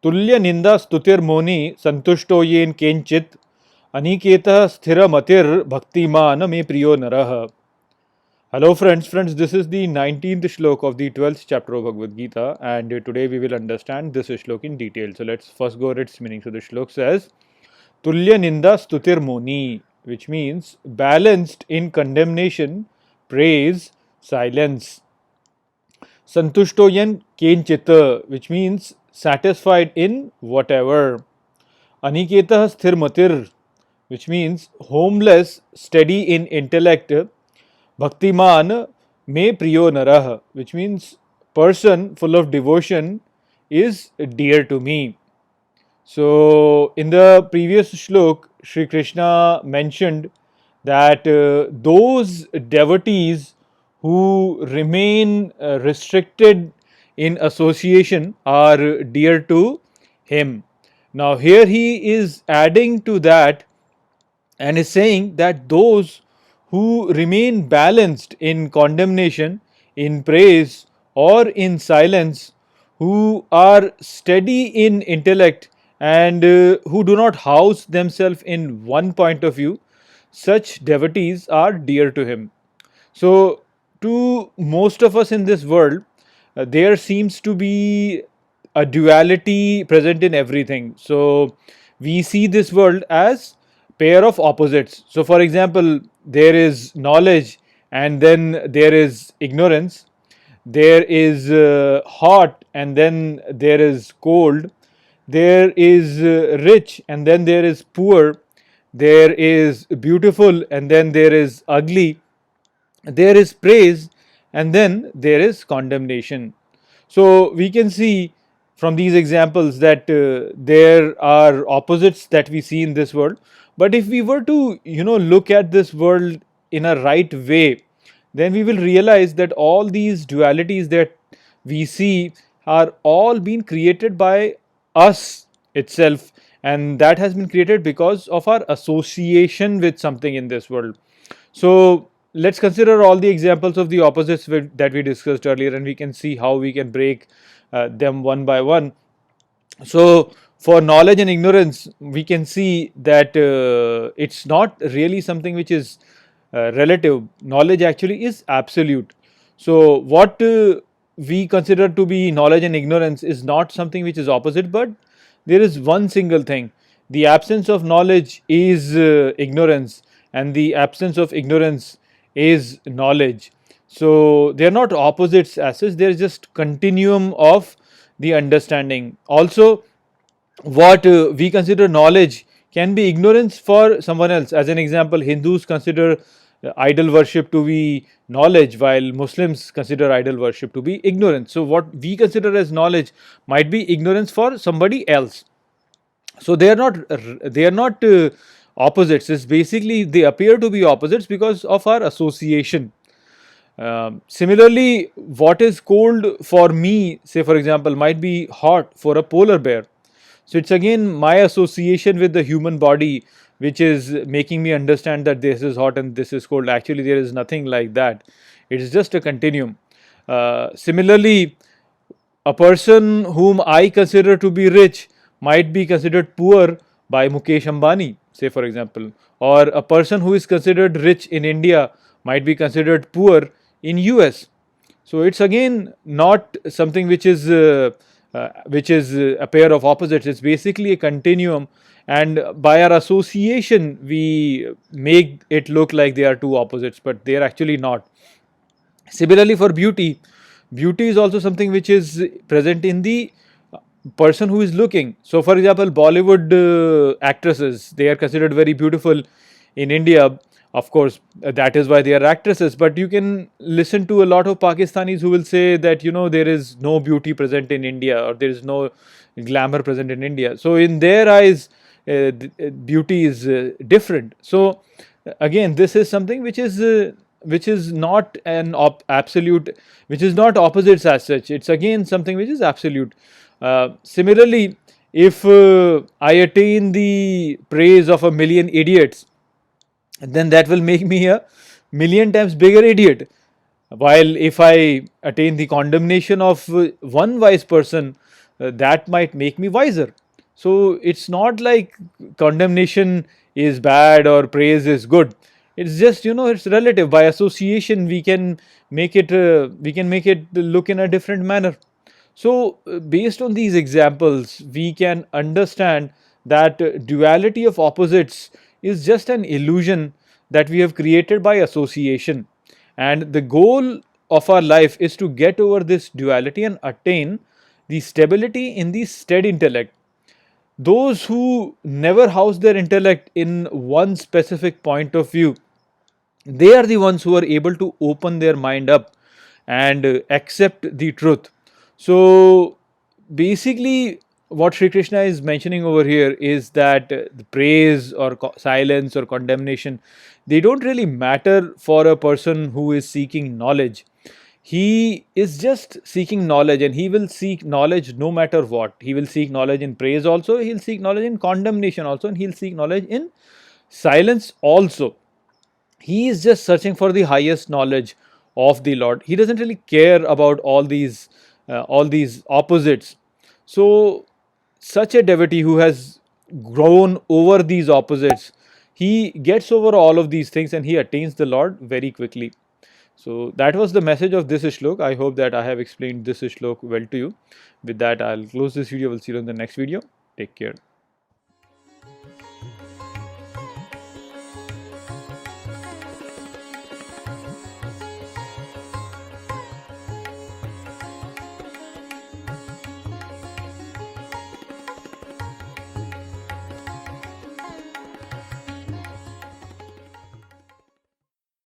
Tulya ninda stutir moni santushto yen kenchit aniketa sthira matir bhaktiman me priyo narah. Hello friends, this is the 19th Shloka of the 12th chapter of Bhagavad Gita, and today we will understand this Shloka in detail. So let's first go over its meaning. So the Shloka says, Tulya ninda stutir moni, which means balanced in condemnation, praise, silence. Santushtoyan kenchita, which means satisfied in whatever. Aniketa sthirmatir, which means homeless, steady in intellect. Bhaktiman me priyo narah, which means person full of devotion is dear to me. So, in the previous shlok, Sri Krishna mentioned that those devotees who remain restricted in association are dear to him. Now, here he is adding to that and is saying that those who remain balanced in condemnation, in praise, or in silence, who are steady in intellect and who do not house themselves in one point of view, such devotees are dear to him. So, to most of us in this world, there seems to be a duality present in everything. So, we see this world as pair of opposites. So, for example, there is knowledge and then there is ignorance. There is hot and then there is cold. There is rich and then there is poor. There is beautiful and then there is ugly. There is praise and then there is condemnation. So we can see from these examples that there are opposites that we see in this world. But if we were to look at this world in a right way, then we will realize that all these dualities that we see are all being created by us itself, and that has been created because of our association with something in this world. So let's consider all the examples of the opposites that we discussed earlier, and we can see how we can break them one by one. So for knowledge and ignorance, we can see that it's not really something which is relative. Knowledge actually is absolute. So what we consider to be knowledge and ignorance is not something which is opposite, but there is one single thing. The absence of knowledge is ignorance, and the absence of ignorance is knowledge. So they are not opposites as such, they are just continuum of the understanding. Also, what we consider knowledge can be ignorance for someone else. As an example, Hindus consider idol worship to be knowledge, while Muslims consider idol worship to be ignorance. So what we consider as knowledge might be ignorance for somebody else. So they are not opposites. It's basically they appear to be opposites because of our association. Similarly, what is cold for me, say for example, might be hot for a polar bear. So it's again my association with the human body which is making me understand that this is hot and this is cold. Actually, there is nothing like that. It is just a continuum. Similarly, a person whom I consider to be rich might be considered poor by Mukesh Ambani, say for example, or a person who is considered rich in India might be considered poor in US. So it's again not something which is a pair of opposites. It's basically a continuum, and by our association we make it look like they are two opposites, but they are actually not. Similarly, for beauty, beauty is also something which is present in the person who is looking. So for example, Bollywood actresses, they are considered very beautiful in India. Of course, that is why they are actresses, but you can listen to a lot of Pakistanis who will say that there is no beauty present in India, or there is no glamour present in India. So in their eyes, beauty is different. So again, this is something which is not an absolute, which is not opposites as such. It's again something which is absolute. Similarly, if I attain the praise of a million idiots, then that will make me a million times bigger idiot. While if I attain the condemnation of one wise person, that might make me wiser. So it's not like condemnation is bad or praise is good. It's just, it's relative. By association, we can make it look in a different manner. So, based on these examples, we can understand that duality of opposites is just an illusion that we have created by association. And the goal of our life is to get over this duality and attain the stability in the stead intellect. Those who never house their intellect in one specific point of view, they are the ones who are able to open their mind up and accept the truth. So basically, what Sri Krishna is mentioning over here is that the praise or silence or condemnation, they don't really matter for a person who is seeking knowledge. He is just seeking knowledge, and he will seek knowledge no matter what. He will seek knowledge in praise also, he'll seek knowledge in condemnation also, and he'll seek knowledge in silence also. He is just searching for the highest knowledge of the Lord. He doesn't really care about all these opposites. So such a devotee who has grown over these opposites, he gets over all of these things and he attains the Lord very quickly. So that was the message of this shlok. I hope that I have explained this shlok well to you. With that, I'll close this video. We'll see you in the next video. Take care.